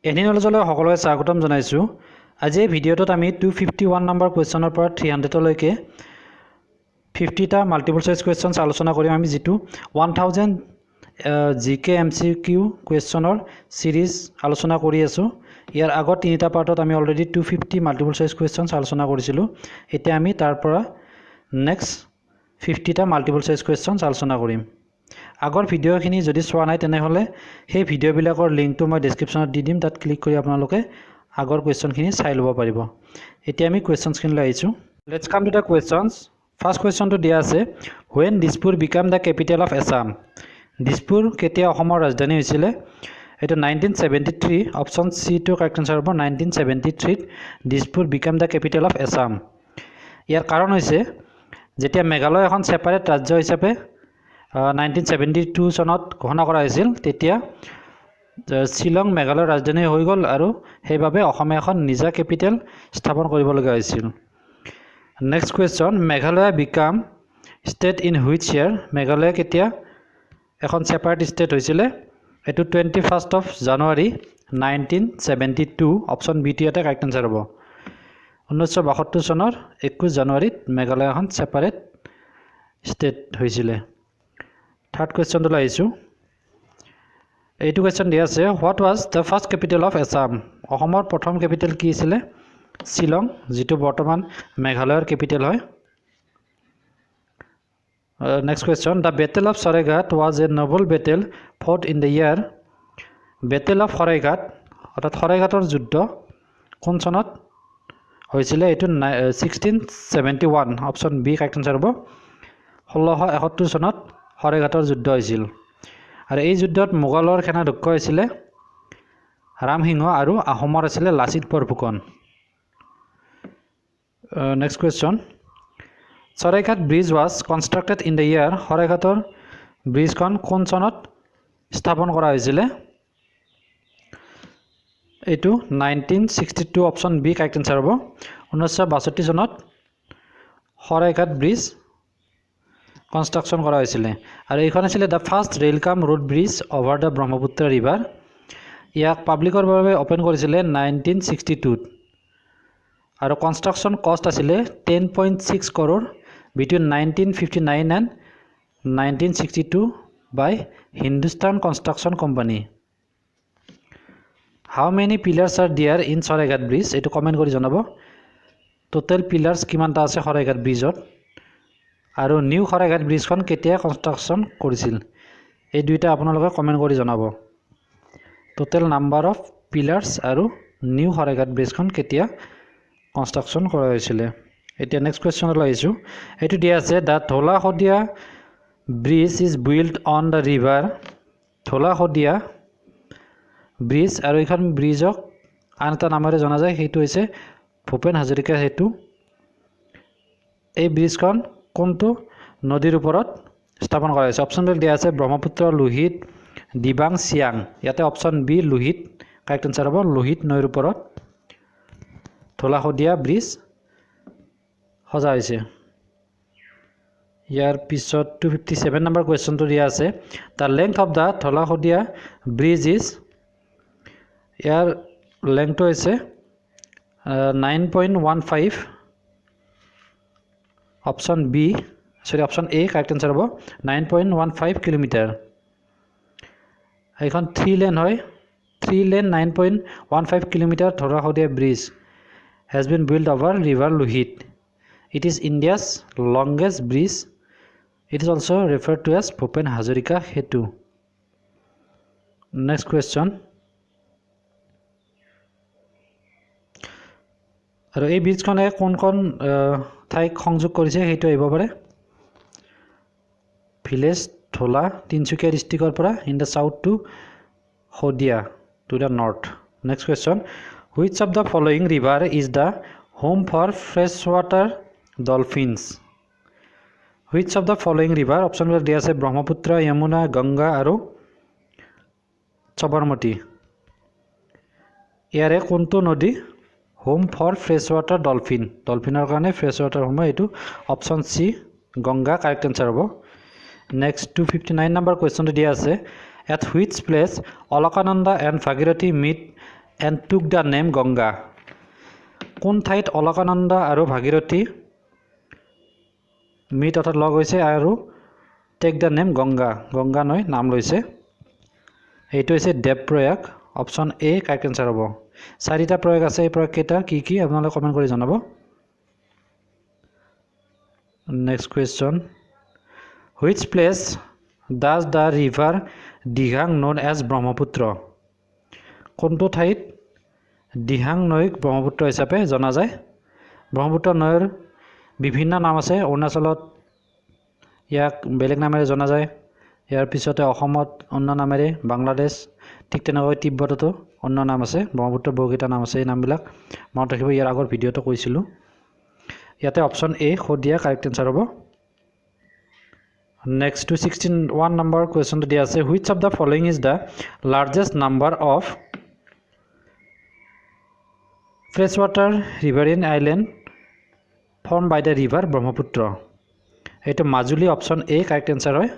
Any নলেজলৈ সকলোকে স্বাগতম জনাইছোঁ। আজি এই ভিডিঅ'টোত আমি 251 নম্বৰ কুৱেশ্যনৰ পৰা 300 লৈকে 50টা মাল্টিপল চইচ কুৱেশ্যনছ আলোচনা কৰিম। আমি যিটো 1000 জিকে এমচিকিউ কুৱেশ্যনৰ সিৰিজ আলোচনা কৰি আছোঁ। ইয়াৰ আগত তিনিটা পাৰ্টত আমি অলৰেডি 250 মাল্টিপল চইচ কুৱেশ্যনছ আলোচনা কৰিছিলোঁ। এতিয়া আমি তাৰ পৰা নেক্সট 50টা মাল্টিপল চইচ কুৱেশ্যনছ আলোচনা কৰিম। আগৰ ভিডিঅ'খিনি যদি চোৱা নাই তেনেহ'লে সেই ভিডিঅ'বিলাকৰ লিংকটো মই ডেছক্ৰিপশ্যনত দি দিম, তাত ক্লিক কৰি আপোনালোকে আগৰ কুৱেশ্যনখিনি চাই ল'ব পাৰিব। এতিয়া আমি কুৱেশ্যনছখিনিলৈ আহিছোঁ। Let's come to the questions. First কুৱেশ্যনটো দিয়া আছে, when Dispur became the capital of Assam. Dispur কেতিয়া অসমৰ ৰাজধানী হৈছিলে? এইটো 1973। Option C to correct answer হ'ব। 1973ত Dispur became the capital of Assam. ইয়াৰ কাৰণ হৈছে যেতিয়া মেঘালয় এখন ছেপাৰেট ৰাজ্য হিচাপে 1972 চনত ঘোষণা কৰা হৈছিল, তেতিয়া শ্বিলং মেঘালয়ৰ ৰাজধানী হৈ গ'ল আৰু সেইবাবে অসমে এখন নিজা কেপিটেল স্থাপন কৰিবলগীয়া হৈছিল। Next question, Meghalaya became state in which ইয়াৰ? মেঘালয় কেতিয়া এখন ছেপাৰেট ষ্টেট হৈছিলে? এইটো 21 জানুৱাৰী 1972। অপশ্যন বি টো ইয়াতে কাৰেক্ট আনচাৰ হ'ব। 1972 চনৰ 21 জানুৱাৰীত মেঘালয় এখন ছেপাৰেট ষ্টেট হৈছিলে। থাৰ্ড কুৱেশ্যনটোলৈ আহিছোঁ। এইটো কুৱেশ্যন দিয়া আছে, what was the first capital of Assam? অসমৰ প্ৰথম কেপিটেল কি আছিলে? শ্বিলং, যিটো বৰ্তমান মেঘালয়ৰ কেপিটেল হয়। Next question, the battle of Saraighat was a naval battle fought in the year? Battle of Saraighat অৰ্থাৎ শৰাইঘাটৰ যুদ্ধ কোন চনত হৈছিলে? এইটো 1671। অপশ্যন বি কাৰেক্ট আনচাৰ হ'ব। 1671 চনত শৰাইঘাটৰ যুদ্ধ হৈছিল আৰু এই যুদ্ধত মোগলৰ সেনাধ্যক্ষ হৈছিলে ৰামসিংহ আৰু আহোমৰ আছিলে Lachit Borphukan. Next question, Saraighat bridge was constructed in the ইয়াৰ? শৰাইঘাটৰ ব্ৰিজখন কোন চনত স্থাপন কৰা হৈছিলে? এইটো 1962। অপশ্যন বি কাৰেক্ট আনচাৰ হ'ব। 1962 চনত শৰাইঘাট ব্ৰিজ কনষ্ট্ৰাকশ্যন কৰা হৈছিলে আৰু এইখন আছিলে দ্য ফাৰ্ষ্ট ৰেল কাম road bridge over the Brahmaputra river. ইয়াক পাব্লিকৰ বাবে অ'পেন কৰিছিলে 1962ত আৰু কনষ্ট্ৰাকশ্যন কষ্ট আছিলে 10.6 crore between 1959 and 1962 by Hindustan construction company. How many pillars are there in Saraighat bridge? এইটো কমেণ্ট কৰি জনাব। টোটেল পিলাৰ্ছ কিমানটা আছে শৰাইঘাট ব্ৰিজত আৰু নিউ শৰাইঘাট ব্ৰিজখন কেতিয়া কনষ্ট্ৰাকশ্যন কৰিছিল? এই দুইটা আপোনালোকে কমেণ্ট কৰি জনাব। টোটেল নাম্বাৰ অফ পিলাৰ্ছ আৰু নিউ শৰাইঘাট ব্ৰিজখন কেতিয়া কনষ্ট্ৰাকশ্যন কৰা হৈছিলে। এতিয়া নেক্সট কুৱেশ্যনলৈ আহিছোঁ। এইটো দিয়া আছে, the Dhola Sadiya bridge is build on the river. Dhola Sadiya bridge আৰু এইখন ব্ৰিজক আন এটা নামেৰে জনা যায়, সেইটো হৈছে ভূপেন হাজৰিকা সেতু। এই ব্ৰিজখন কোনটো নদীৰ ওপৰত স্থাপন কৰা হৈছে? অপশ্যনবিলাক দিয়া আছে, ব্ৰহ্মপুত্ৰ, লোহিত, দিবাং, চিয়াং। ইয়াতে option B Lohit correct answer হ'ব। লোহিত নৈৰ ওপৰত ধলা শদিয়া ব্ৰিজ সজা হৈছে। ইয়াৰ পিছত 257 নম্বৰ কুৱেশ্যনটো দিয়া আছে, the length of the Dhola Sadiya bridge is? ইয়াৰ লেংথটো হৈছে 9.15। অপশ্যন এ কাৰেক্ট আনচাৰ হ'ব। 9.15 কিলোমিটাৰ। এইখন 3 লেন হয়। 3 lane 9.15 kilometre Dhola Sadiya bridge has been built over river Lohit. It is India's longest bridge. It is also' referred to as Bhupen Hazarika সেতু। Next question, আৰু এই ব্ৰিজখনে কোনখন ঠাইক সংযোগ কৰিছে সেইটো আহিব পাৰে। ভিলেজ ধলা তিনিচুকীয়া ডিষ্ট্ৰিক্টৰ পৰা in the south to Sadiya to the north. Next question, which of the following river is the home for fresh water dolphins? Which of the following river? অপশ্যনবিলাক দিয়া আছে, ব্ৰহ্মপুত্ৰ, যমুনা, গংগা আৰু সবৰমতী। ইয়াৰে কোনটো নদী home for fresh water dolphin? ডলফিনৰ কাৰণে fresh ৱাটাৰসমূহ এইটো option C Ganga correct answer হ'ব। নেক্সট 259 নম্বৰ কুৱেশ্যনটো দিয়া আছে, at which place Alaknanda and Bhagirathi meet and took the name Ganga. কোন ঠাইত অলকানন্দা আৰু ভাগীৰথী মিট অৰ্থাৎ লগ হৈছে আৰু take the name Ganga Ganga নৈ নাম লৈছে এইটো হৈছে Devprayag option A correct answer হ'ব চাৰিটা প্ৰয়োগ আছে এই প্ৰয়োগ কেইটা কি কি আপোনালোকে কমেন্ট কৰি জনাব next question which place does the river Dihang known as Brahmaputra কোনটো ঠাইত দিহাং নৈক ব্ৰহ্মপুত্ৰ হিচাপে জনা যায় ব্ৰহ্মপুত্ৰ নৈৰ বিভিন্ন নাম আছে অৰুণাচলত ইয়াক বেলেগ নামেৰে জনা যায় ইয়াৰ পিছতে অসমত অন্য নামেৰে বাংলাদেশ ঠিক তেনেকৈ তিব্বততো অন্য নাম আছে ব্ৰহ্মপুত্ৰ বহুকেইটা নাম আছে এই নামবিলাক মনত ৰাখিব ইয়াৰ আগৰ ভিডিঅটো কৈছিলোঁ ইয়াতে অপশ্যন এ খদিয়া কাৰেক্ট এনসাৰ হ'ব নেক্সট টু 61 নম্বৰ কোৱেশ্চনটো দিয়া আছে which of the following is the largest number of freshwater riverine island formed by the river Brahmaputra এইটো Majuli option A correct answer হয়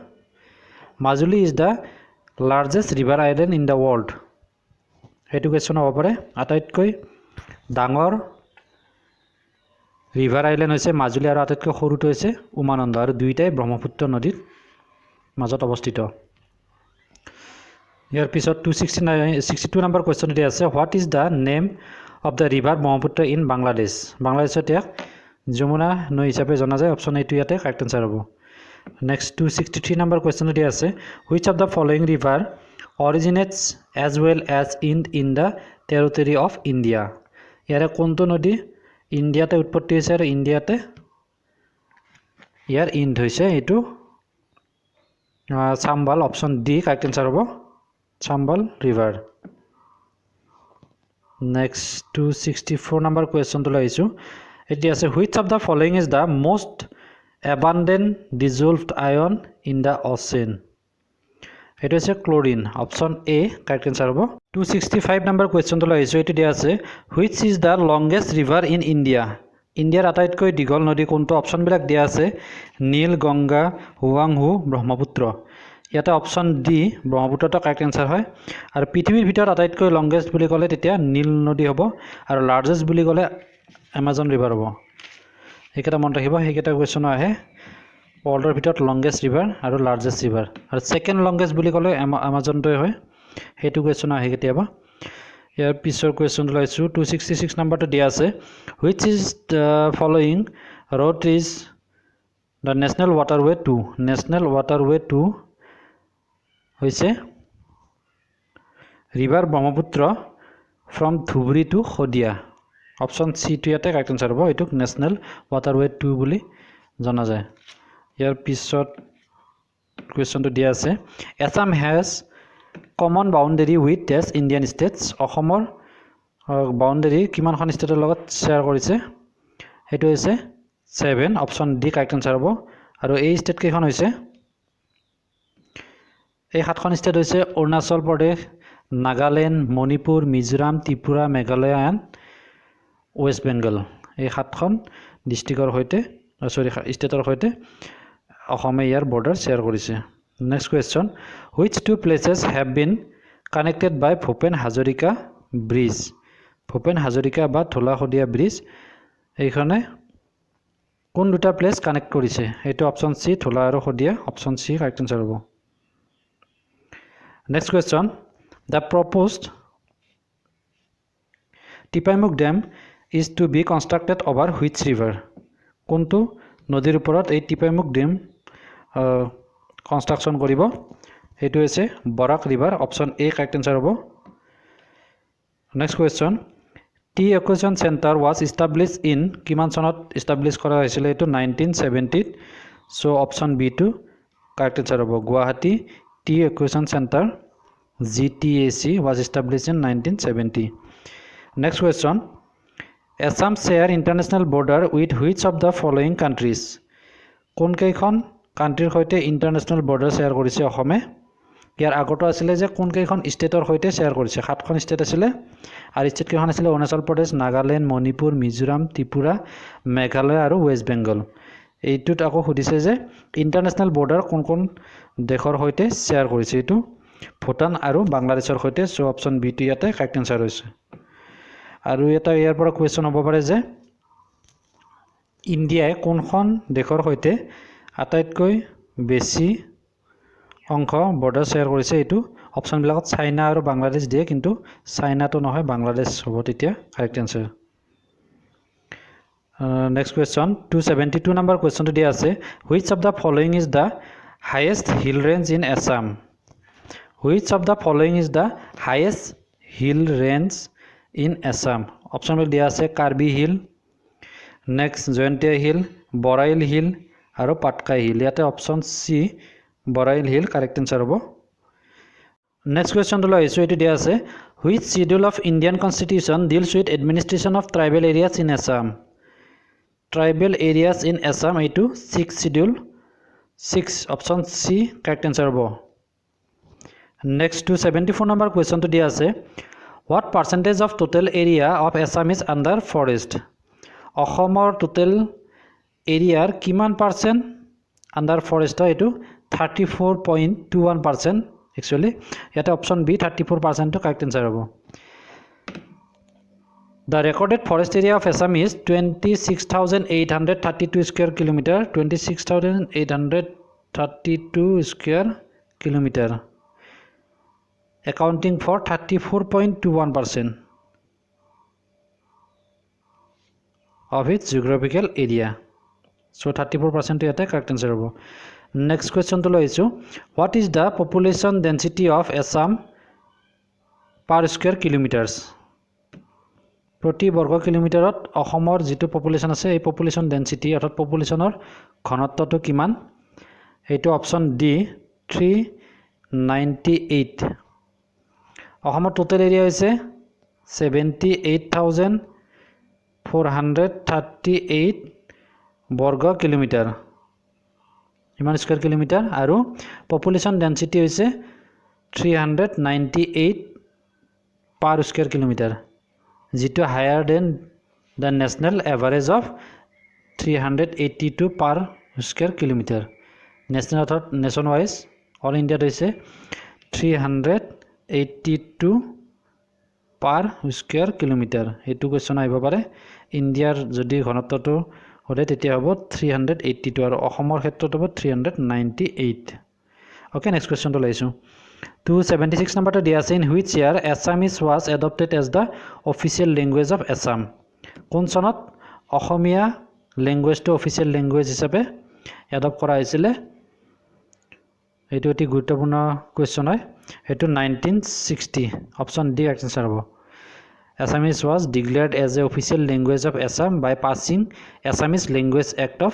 Majuli is the largest river island in the world এইটো question হ'ব পাৰে আটাইতকৈ ডাঙৰ ৰিভাৰ আইলেণ্ড হৈছে মাজুলী আৰু আটাইতকৈ সৰুটো হৈছে উমানন্দ আৰু দুইটাই ব্ৰহ্মপুত্ৰ নদীৰ মাজত অৱস্থিত ইয়াৰ পিছত 62 নম্বৰ কুৱেশ্যন দিয়া আছে what is the name of the river Brahmaputra in Bangladesh বাংলাদেশত ইয়াক যমুনা নৈ হিচাপে জনা যায় অপশ্যন এইটো ইয়াতে কাৰেক্ট এনসাৰ হ'ব নেক্সট 263 নম্বৰ কুৱেশ্যন দিয়া আছে which of the following river originates as well as in the territory of India ইয়াৰে কোনটো নদী ইণ্ডিয়াতে উৎপত্তি হৈছে আৰু ইণ্ডিয়াতে ইয়াৰ ইণ্ড হৈছে এইটো Chambal option D correct answer হ'ব চাম্বাল ৰিভাৰ নেক্সট 264 নম্বৰ কুৱেশ্যনটো লৈ আহিছোঁ এতিয়া আছে which of the following is the most abundant dissolved ion in the ocean এইটো হৈছে chlorine option A correct answer হ'ব 265 নম্বৰ কুৱেশ্যনটো লৈ আহিছোঁ এইটো দিয়া আছে which is the longest river in India ইণ্ডিয়াৰ আটাইতকৈ দীঘল নদী কোনটো অপশ্যনবিলাক দিয়া আছে নীল গংগা হুৱাংহু ব্ৰহ্মপুত্ৰ ইয়াতে অপশ্যন ডি ব্ৰহ্মপুত্ৰটো কাৰেক্ট এনসাৰ হয় আৰু পৃথিৱীৰ ভিতৰত আটাইতকৈ লংগেষ্ট বুলি ক'লে তেতিয়া নীল নদী হ'ব আৰু লাৰ্জেষ্ট বুলি ক'লে এমাজন ৰিভাৰ হ'ব এইকেইটা মনত ৰাখিব সেইকেইটা কুৱেশ্যন আহে ৱৰ্ল্ডৰ ভিতৰত লংগেষ্ট ৰিভাৰ আৰু লাৰ্জেষ্ট ৰিভাৰ আৰু ছেকেণ্ড লংগেষ্ট বুলি ক'লে এমাজনটোৱে হয় সেইটো কুৱেশ্যন আহে কেতিয়াবা ইয়াৰ পিছৰ কুৱেশ্যনটো লৈছোঁ 266 নম্বৰটো দিয়া আছে which is the following road is the national waterway 2 national waterway 2 হৈছে river Brahmaputra from Dhubri to Sadiya option C টো ইয়াতে কাৰেক্ট এনসাৰ হ'ব এইটোক নেশ্যনেল ৱাটাৰৱে 2 বুলি জনা যায় ইয়াৰ পিছত কুৱেশ্যনটো দিয়া আছে Assam has common boundary with dash Indian states অসমৰ বাউণ্ডেৰী কিমানখন ষ্টেটৰ লগত শ্বেয়াৰ কৰিছে সেইটো হৈছে 7 অপশ্যন ডি কাৰেক্ট এনসাৰ হ'ব আৰু এই ষ্টেট কেইখন হৈছে এই 7খন ষ্টেট হৈছে অৰুণাচল প্ৰদেশ নাগালেণ্ড মণিপুৰ মিজোৰাম ত্ৰিপুৰা মেঘালয় এণ্ড ৱেষ্ট বেংগল এই 7খন ডিষ্ট্ৰিক্টৰ সৈতে ষ্টেটৰ সৈতে অসমে ইয়াৰ বৰ্ডাৰ শ্বেয়াৰ কৰিছে next question which two places have been connected by Bhupen Hazarika bridge Bhupen Hazarika বা ধোলা শদিয়া ব্ৰিজ এইখনে কোন দুটা প্লেচ কানেক্ট কৰিছে এইটো অপশ্যন চি ধোলা আৰু Sadiya option C correct answer হ'ব নেক্সট কুৱেশ্যন the proposed Tipaimukh dam is to be constructed over which river কোনটো নদীৰ ওপৰত এই টিপাইমুখ ডেম কনষ্ট্ৰাকশ্যন কৰিব এইটো হৈছে Barak river option A correct answer হ'ব next question tea auction centre was establish in কিমান চনত ইষ্টাব্লিছ কৰা হৈছিল এইটো 1970 চ' অপশ্যন বি টো কাৰেক্ট এনসাৰ হ'ব Guwahati tea auction centre GTAC was established in 1970 next question Assam share international border with which of the following countries কোন কেইখন কান্ট্ৰিৰ সৈতে ইন্টাৰনেশ্যনেল বৰ্ডাৰ শ্বেয়াৰ কৰিছে অসমে ইয়াৰ আগতো আছিল যে কোন কেইখন ষ্টেটৰ সৈতে শ্বেয়াৰ কৰিছে 7খন ষ্টেট আছিল আৰু ষ্টেট কেইখন আছিল অৰুণাচল প্ৰদেশ নাগালেণ্ড মণিপুৰ মিজোৰাম ত্ৰিপুৰা মেঘালয় আৰু ৱেষ্ট বেংগল এইটোত আকৌ সুধিছে যে ইন্টাৰনেশ্যনেল বৰ্ডাৰ কোন কোন দেশৰ সৈতে শ্বেয়াৰ কৰিছে এইটো ভুটান আৰু বাংলাদেশৰ সৈতে চ' অপশ্যন বি টো ইয়াতে কাৰেক্ট এনসাৰ হৈছে আৰু এটা ইয়াৰ পৰা কোৱেশ্চন হ'ব পাৰে যে ইণ্ডিয়াই কোনখন দেশৰ সৈতে আটাইতকৈ বেছি অংশ বৰ্ডাৰ শ্বেয়াৰ কৰিছে এইটো অপশ্যনবিলাকত চাইনা আৰু বাংলাদেশ দিয়ে কিন্তু চাইনাটো নহয় বাংলাদেশ হ'ব তেতিয়া কাৰেক্ট এনসাৰ নেক্সট কোৱেশ্চন 272 নম্বৰ কোৱেশ্চনটো দিয়া আছে which of the following is the highest hill range in Assam which of the following is the highest hill range in Assam অপশ্যনবিলাক দিয়া আছে Karbi hill next Jaintia hill Barail hill আৰু পাটকাই হিল ইয়াতে option C Barail hill correct answer হ'ব next কোৱেশ্চনটো লৈ আহিছোঁ এইটো দিয়া আছে which schedule of Indian constitution deals with administration of tribal areas in Assam tribal areas in Assam এইটো 6 schedule 6 অপশ্যন সি কাৰেক্ট এনসাৰ হ'ব নেক্সট 274 নম্বৰ কোৱেশ্চনটো দিয়া আছে what percentage of total area of Assam is under forest অসমৰ total এৰিয়াৰ কিমান percent under forest হয় এইটো 34.21% একচুৱেলি ইয়াতে অপশ্যন বি 34% টো কাৰেক্ট এনসাৰ হ'ব The recorded forest area of Assam is 26,832 square kilometer 26,832 square kilometer accounting for 34.21% of its geographical area so 34% ইয়াতে correct answer হ'ব next question to লইছো what is the population density of Assam per square kilometers প্ৰতি বৰ্গ কিলোমিটাৰত অসমৰ যেটো population আছে এই population density অৰ্থাৎ পপুলেশনৰ ঘনত্বটো কিমান এইটো অপশ্যন ডি 398 অসমৰ টোটাল এৰিয়া হৈছে 78,438 বৰ্গ কিলোমিটাৰ ইমান স্কয়াৰ কিলোমিটাৰ আৰু পপুলেশন ডেন্সিটি হৈছে 398 per square kilometer যেটো higher than the national average of 382 per square kilometer national অর্থাৎ নেশন ওয়াইজ অল ইন্ডিয়াত হৈছে 382 per square kilometer এইটো কোৱেশ্চন আহিব পাৰে ইণ্ডিয়াৰ যদি ঘনত্বটো হলে তেতিয়া হ'ব 382 আৰু অসমৰ ক্ষেত্ৰত হ'ব 398 ওকে নেক্সট কোৱেশ্চন তো লাইছো 276 number to dia in which year Assamese was adopted as the official language of Assam কোন সনত অসমীয়া ল্যাঙ্গুয়েজ টো অফিশিয়াল ল্যাঙ্গুয়েজ হিচাপে এডপ্ট কৰা হৈছিল এটো অতি গুৰুত্বপূৰ্ণ কোৱেশ্চন হয় এটো 1960 অপশ্যন ডি কাৰেক্ট আনসাৰ হ'ব Assamese was declared as the official language of Assam by passing Assamese Language Act of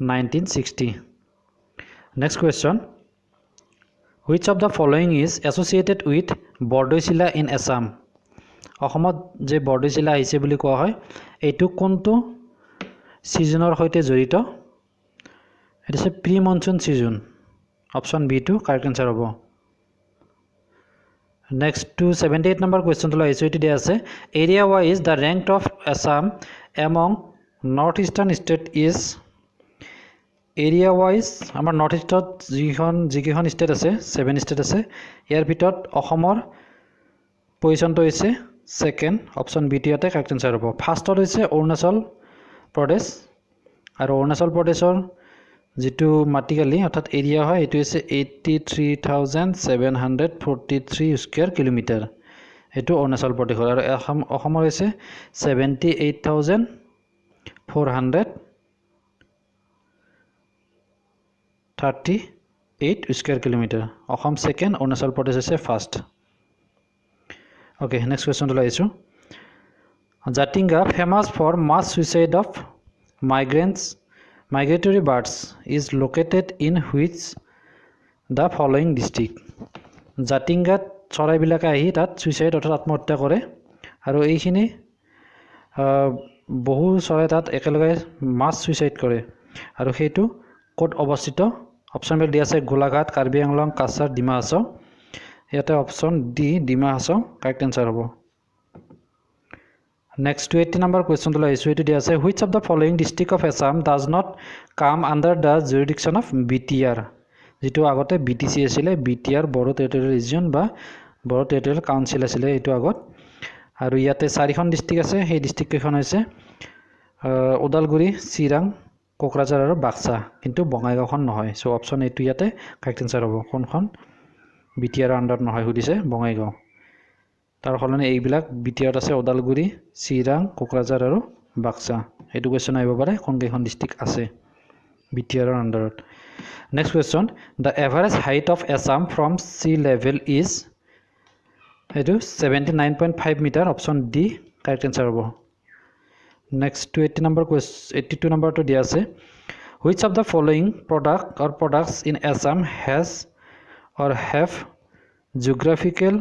1960 next question Which of the following is associated with Bordoisila in Assam? অসমত যে বৰ্ডোইচিলা আহিছে বুলি কোৱা হয় এইটো কোনটো সিজনৰ সৈতে জড়িত এটা আছে pre monsoon season option B two correct answer হ'ব নেক্সট 278 নম্বৰ কোৱেশ্চন লৈ আহিছো এটি দিয়া আছে area wise the rank of Assam among north eastern state is area wise আমাৰ নৰ্থ ইষ্টত যিখন ষ্টেট আছে 7 ষ্টেট আছে ইয়াৰ ভিতৰত অসমৰ পজিশনটো হৈছে সেকেন্ড অপশ্যন বি টি ইয়াতে কাৰেক্ট আনসাৰ হ'ব ফাৰ্ষ্টত হৈছে অৰুণাচল প্ৰদেশ আৰু অৰুণাচল প্ৰদেশৰ যেটো মাটিকালি অৰ্থাৎ এৰিয়া হয় এটো হৈছে 83,743 স্কয়াৰ কিলোমিটাৰ এটো অৰুণাচল প্ৰদেশৰ আৰু অসমৰ হৈছে 78,438 square kilometer Assam second Arunachal Pradesh আছে first okay next question to laisu Jatinga famous for mass suicide of migratory birds is located in which the following district Jatinga চৰাই বিলাক আহি তাত সুইসাইড অৰ্থাৎ আত্মহত্যা কৰে আৰু এইখিনি বহু চৰাই তাত একেলগে মাছ সুইসাইড কৰে আৰু হেতু কোড অৱস্থিত অপশ্যন বিলাক দিয়া আছে গোলাঘাট কাৰ্বি আংলং কাছাৰ ডিমা হাছাও ইয়াতে option D Dima Hasao correct answer হ'ব নেক্সট 280 নম্বৰ কোৱেশ্চন তো লাইছো এটো দিয়া আছে which of the following district of Assam does not come under the jurisdiction of BTR যেটো আগতে BTC আছিল BTR বড়ো টেৰিটৰিয়েল ৰিজন বা বড়ো টেৰিটৰিয়েল কাউন্সিল আছিল এটো আগত আৰু ইয়াতে চাৰিখন ডিস্ট্ৰিক্ট আছে সেই ডিস্ট্ৰিক্ট কেইখন হৈছে ওদালগুৰি চিৰাং কোকৰাঝাৰ আৰু বাক্সা কিন্তু বঙাইগাঁওখন নহয় সো অপচন এ টো ইয়াতে কাৰেক্ট আনসাৰ হ'ব কোনখন বিটিআৰ আন্ডাৰত নহয় সুধিছে বঙাইগাঁও তাৰ সলনি এইবিলাক বিটিআৰত আছে ওদালগুৰি চিৰাং কোকৰাঝাৰ আৰু বাক্সা এইটো কোৱেশ্চন আহিব পাৰে কোন কেইখন ডিস্ট্ৰিক্ট আছে বিটিআৰৰ আন্ডাৰত next question the average height of Assam from sea level is এইটো 79.5 metre option D correct answer হ'ব নেক্সট 82 নম্বৰ to দিয়া আছে which of the following products in Assam has or have geographical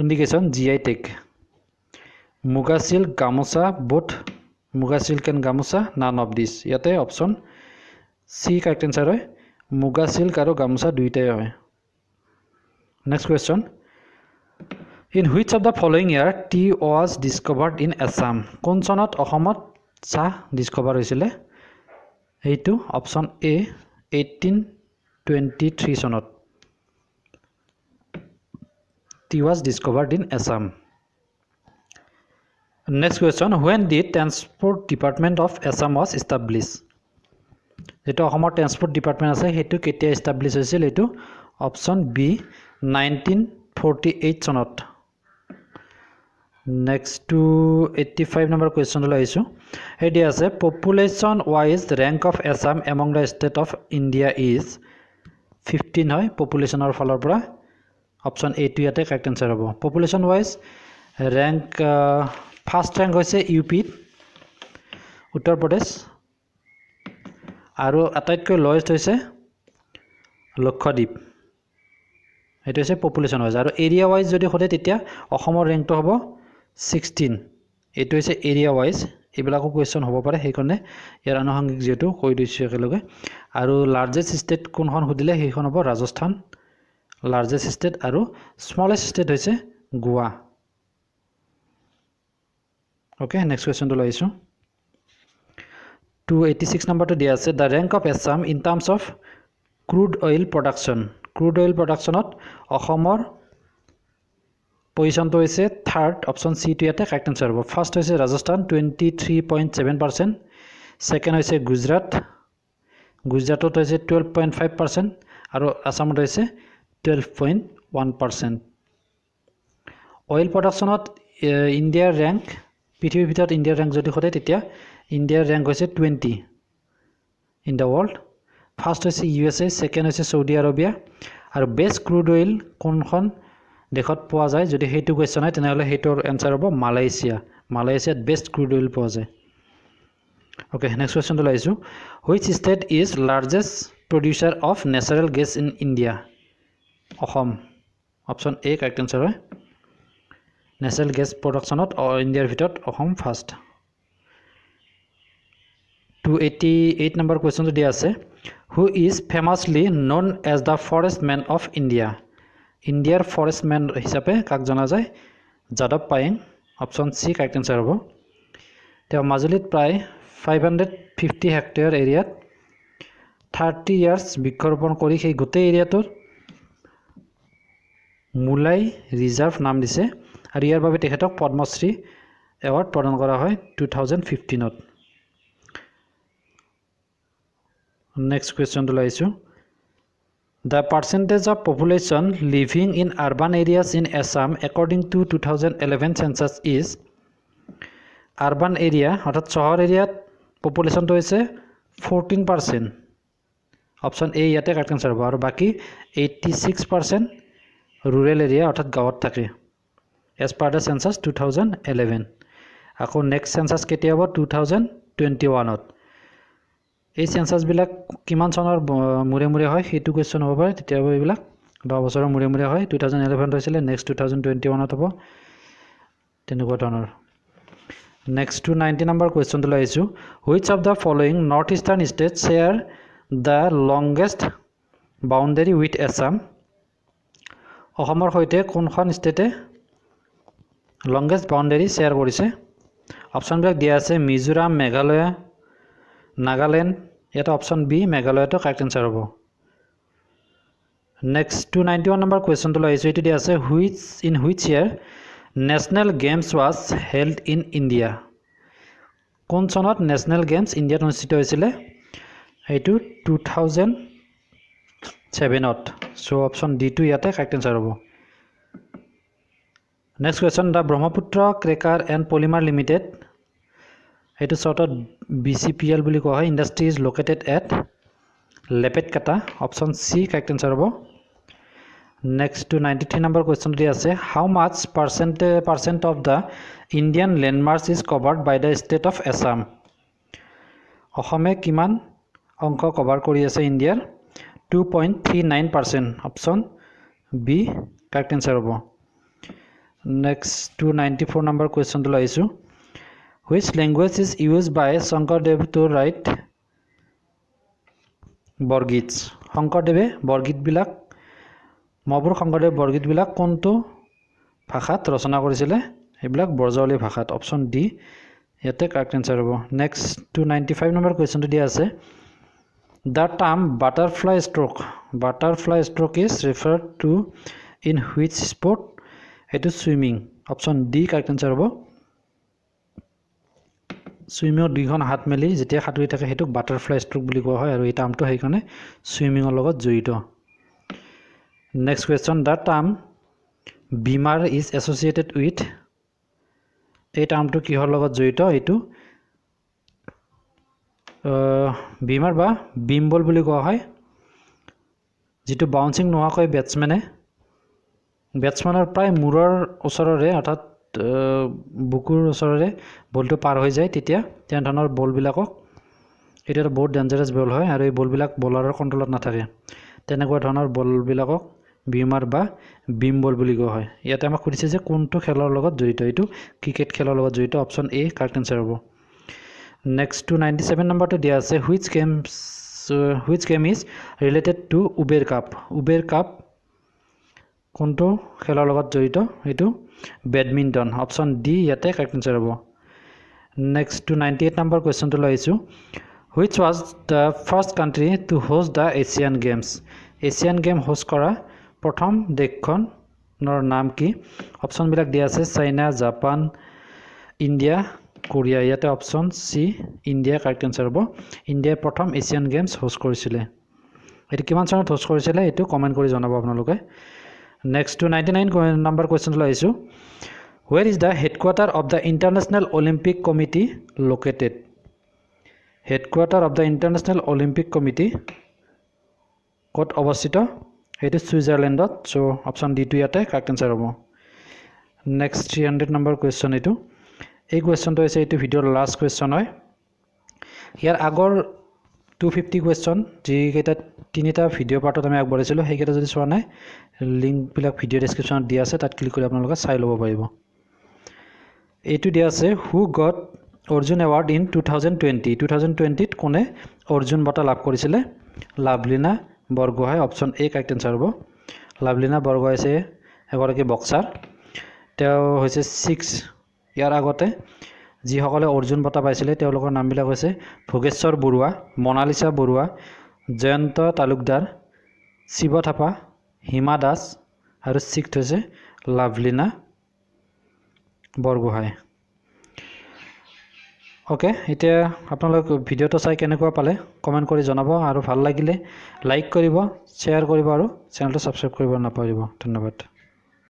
indication GI tag মুগা silk গামোচা both মুগা silk and gamosa none of this ইয়াতে option সি correct answer হয় মুগা silk আৰু গামোচা দুইটাই হয় next question in which of the following year tea was discovered in Assam কোন চনত অসমত চাহ ডিসকভাৰ হৈছিলে এইটো অপচন এ 1823 চনত tea was discovered in Assam next question when did transport department of Assam was established যেটো অসমৰ ট্ৰান্সপোৰ্ট ডিপাৰ্টমেন্ট আছে হেতু কেতিয়া এস্টাবলিশ হৈছিল এটো অপচন বি 1948 চনত next to 85 number question লৈ আইছো হেডি আছে population wise rank of Assam among the state of India is 15 হয় populationৰ ফালৰ পৰা অপচন এ টো ইয়াতে কাৰেক্ট আনসাৰ হ'ব population wise rank first rank হৈছে ইউপি উত্তৰ প্ৰদেশ আৰু আটাইতকৈ লয়েষ্ট হৈছে লক্ষদ্বীপ এটা হৈছে পপুলেশন ওয়াইজ আৰু এৰিয়া ওয়াইজ যদি হতে তেতিয়া অসমৰ ৰেংকটো হ'ব 16 এটো হৈছে এৰিয়া ওয়াইজ এবিলাকো কোৱেশ্চন হ'ব পাৰে সেইকৰণে ইয়াৰ আনুষংগিক যেটো কৈ দিছো একেলগে আৰু লাৰ্জেষ্ট ষ্টেট কোনখন হদিলে সেইখন হ'ব ৰাজস্থান লাৰ্জেষ্ট ষ্টেট আৰু স্মলেষ্ট ষ্টেট হৈছে গোৱা ওকে নেক্সট কোৱেশ্চন তো লাইছো 286 number to dia ase the rank of Assam in terms of crude oil production ot অসমৰ পজিশন তো হৈছে থাৰ্ড অপচন সি টো ইয়াতে কাৰেক্ট আনসাৰ হ'ব ফাৰ্স্ট হৈছে ৰাজস্থান 23.7% সেকেন্ড হৈছে গুজৰাটত হৈছে 12.5% আৰু আসামত হৈছে 12.1% অইল প্ৰডাকশনত ইণ্ডিয়াৰ ৰেংক পৃথিৱীৰ ভিতৰত ইণ্ডিয়াৰ ৰেংক যদি হতে তেতিয়া ইণ্ডিয়াৰ ৰেংক হৈছে 20 ইন দা ওয়াৰ্ল্ড ফাৰ্স্ট হৈছে ইউএসএ সেকেন্ড হৈছে সৌদি আৰবিয়া আৰু বেস্ট ক্ৰুড অইল কোনখন দেশত পোৱা যায় যদি হেতু কোৱেশ্চন হয় তেনেহলে হেতৰ আনসাৰ হ'ব মালয়েছিয়াত বেস্ট ক্ৰুড অইল পোৱা যায় ওকে নেক্সট কোৱেশ্চন তো লাইছো which state is largest producer of natural gas in India Assam option A correct answer হয় natural gas productionত ইণ্ডিয়াৰ ভিতৰত Assam first 288 number question to dia ase who is famously known as the forest man of India India's forest man hisabe kak jana jay Jadav Payeng option C correct answer hobo te Majulit pray 550 hectare area 30 years bikhoropon kori sei gote area tor Mulai reserve naam dise aru yar babe tekhatok Padma Shri award pradhan kora hoy 2015 ot Next question to laisu the percentage of population living in urban areas in Assam according to 2011 census is urban area অর্থাৎ শহর এরিয়াত population তো হৈছে 14% option A ইয়াতে correct answer হ'ব আৰু বাকি 86% rural area অৰ্থাৎ গাঁৱত থাকে as per the census 2011 আকৌ next census কেতিয়া হ'ব 2021 ত এই সেন্সাস বিলাক কিমান চনৰ মুৰে মুৰে হয় হেতু কোৱেশ্চন হ'ব পাৰে তেতিয়া এইবিলাক 10 বছৰৰ মুৰে মুৰে হয় 2011 হৈছিলে নেক্সট 2021 ত হ'ব তেনেকুৱা ধৰণৰ নেক্সট টু 90 নম্বৰ কোৱেশ্চন তো লাইছো which of the following north eastern states share the longest boundary with Assam অসমৰ হৈতে কোনখন ষ্টেটে longest boundary share কৰিছে অপচন বিলাক দিয়া আছে মিজোৰাম মেঘালয় Nagaland এটা অপশন বি মেঘালয় তো কাৰেক্ট আনসাৰ হ'ব নেক্সট 291 নম্বৰ কুৱেশ্যনটো লৈ আহিছোঁ। এইটো দিয়া আছে in which year national games was held in India. কোন চনত নেশ্যনেল গেমছ ইণ্ডিয়াত অনুষ্ঠিত হৈছিলে? এইটো 2007ত। চ' অপশ্যন ডিটো ইয়াতে কাৰেক্ট এনচাৰ হ'ব। Next question, the Brahmaputra cracker and polymer limited, এইটো চৰ্টত BCPL বুলি কোৱা হয়, industry is located at Lepetkata. Option C correct answer হ'ব। নেক্সট 293 নম্বৰ কুৱেশ্যনটো দি আছে, how much percent of the Indian landmarks is covered by the state of Assam. অসমে কিমান অংশ কভাৰ কৰি আছে ইণ্ডিয়াৰ? 2.39%। অপশ্যন বি কাৰেক্ট এনচাৰ হ'ব। নেক্সট 294 নম্বৰ কুৱেশ্যনটো লৈ আহিছোঁ। Which language is use by Sankardev to write Borgeet. শংকৰদেৱে বৰগীতবিলাক মহাপুৰুষ শংকৰদেৱ বৰগীতবিলাক কোনটো ভাষাত ৰচনা কৰিছিলে? এইবিলাক ব্ৰজাৱলী ভাষাত। অপশ্যন ডি ইয়াতে কাৰেক্ট এনচাৰ হ'ব। নেক্সট 295 নম্বৰ কুৱেশ্যনটো দিয়া আছে, the term butterfly stroke is referred to in which sport? এইটো swimming. Option D correct answer হ'ব। ছুইমিঙত দুইখন হাত মেলি যেতিয়া সাঁতুৰি থাকে সেইটোক বাটাৰফ্লাই ষ্ট্ৰক বুলি কোৱা হয়, আৰু এই টাৰ্মটো সেইকাৰণে ছুইমিঙৰ লগত জড়িত। Next question, the term beamer is associated with, এই টাৰ্মটো কিহৰ লগত জড়িত? এইটো বিমাৰ বা বিম বল বুলি কোৱা হয়, যিটো বাউন্সিং নোহোৱাকৈ বেটছমেনৰ প্ৰায় মূৰৰ ওচৰৰে অৰ্থাৎ বুকুৰ ওচৰৰে বলটো পাৰ হৈ যায়, তেতিয়া তেনেধৰণৰ বলবিলাকক, এইটো এটা বহুত ডেঞ্জাৰাছ বল হয় আৰু এই বলবিলাক বলাৰৰ কণ্ট্ৰলত নাথাকে, তেনেকুৱা ধৰণৰ বলবিলাকক বিমাৰ বা বিম বল বুলি কোৱা হয়। ইয়াতে আমাক সুধিছে যে কোনটো খেলৰ লগত জড়িত? এইটো ক্ৰিকেট খেলৰ লগত জড়িত। অপশ্যন এ কাৰেক্ট এনচাৰ হ'ব। নেক্সট 297 নম্বৰটো দিয়া আছে, which game is related to Uber cup কোনটো খেলৰ লগত জড়িত? এইটো বেডমিণ্টন। অপশ্যন ডি ইয়াতে কাৰেক্ট এনচাৰ হ'ব। নেক্সট 298 নম্বৰ কুৱেশ্যনটো লৈ আহিছোঁ, which was the first country to host the Asian games. Asian game host কৰা প্ৰথম দেশখনৰ নাম কি? অপশ্যনবিলাক দিয়া আছে, চাইনা, জাপান, ইণ্ডিয়া, কোৰিয়া। ইয়াতে option C India correct answer হ'ব। ইণ্ডিয়াই প্ৰথম এছিয়ান গেমছ হোষ্ট কৰিছিলে। এইটো কিমান চনত হোষ্ট কৰিছিলে এইটো কমেণ্ট কৰি জনাব আপোনালোকে। নেক্সট 299 নম্বৰ কুৱেশ্যনটো লৈ আহিছোঁ, ৱেৰ is the headquarter of the international Olympic committee located. Headquarter of the international Olympic committee ক'ত অৱস্থিত? এইটো ছুইজাৰলেণ্ডত। চ' অপশ্যন ডিটো ইয়াতে কাৰেক্ট এনচাৰ হ'ব। নেক্সট 300 নম্বৰ কুৱেশ্যন এইটো। এই কুৱেশ্যনটো হৈছে এইটো ভিডিঅ'ৰ লাষ্ট কুৱেশ্যন হয়। ইয়াৰ আগৰ 250 কুৱেশ্যন যিকেইটা তিনিটা ভিডিঅ' পাৰ্টত আমি আগবঢ়াইছিলোঁ, সেইকেইটা যদি চোৱা নাই, লিংকবিলাক ভিডিঅ' ডেছক্ৰিপশ্যনত দিয়া আছে, তাত ক্লিক কৰি আপোনালোকে চাই ল'ব পাৰিব। এইটো দিয়া আছে, who got Arjuna award in 2020 কোনে অৰ্জুন বঁটা লাভ কৰিছিলে? Lovlina Borgohain. Option A correct answer হ'ব। লাভলীনা বৰগোহাঁই হৈছে এগৰাকী বক্সাৰ। তেওঁ হৈছে 6। ইয়াৰ আগতে যিসকলে অৰ্জুন বঁটা পাইছিলে তেওঁলোকৰ নামবিলাক হৈছে ভোগেশ্বৰ বৰুৱা, মনালিছা বৰুৱা, জয়ন্ত তালুকদাৰ, শিৱ থাপা, হিমা দাস আৰু 6th হৈছে লাভলীনা বৰগোহাঁই। অ'কে, এতিয়া আপোনালোক ভিডিঅ'টো চাই কেনেকুৱা পালে কমেণ্ট কৰি জনাব, আৰু ভাল লাগিলে লাইক কৰিব, শ্বেয়াৰ কৰিব আৰু চেনেলটো ছাবস্ক্ৰাইব কৰিব নাপাহৰিব। ধন্যবাদ।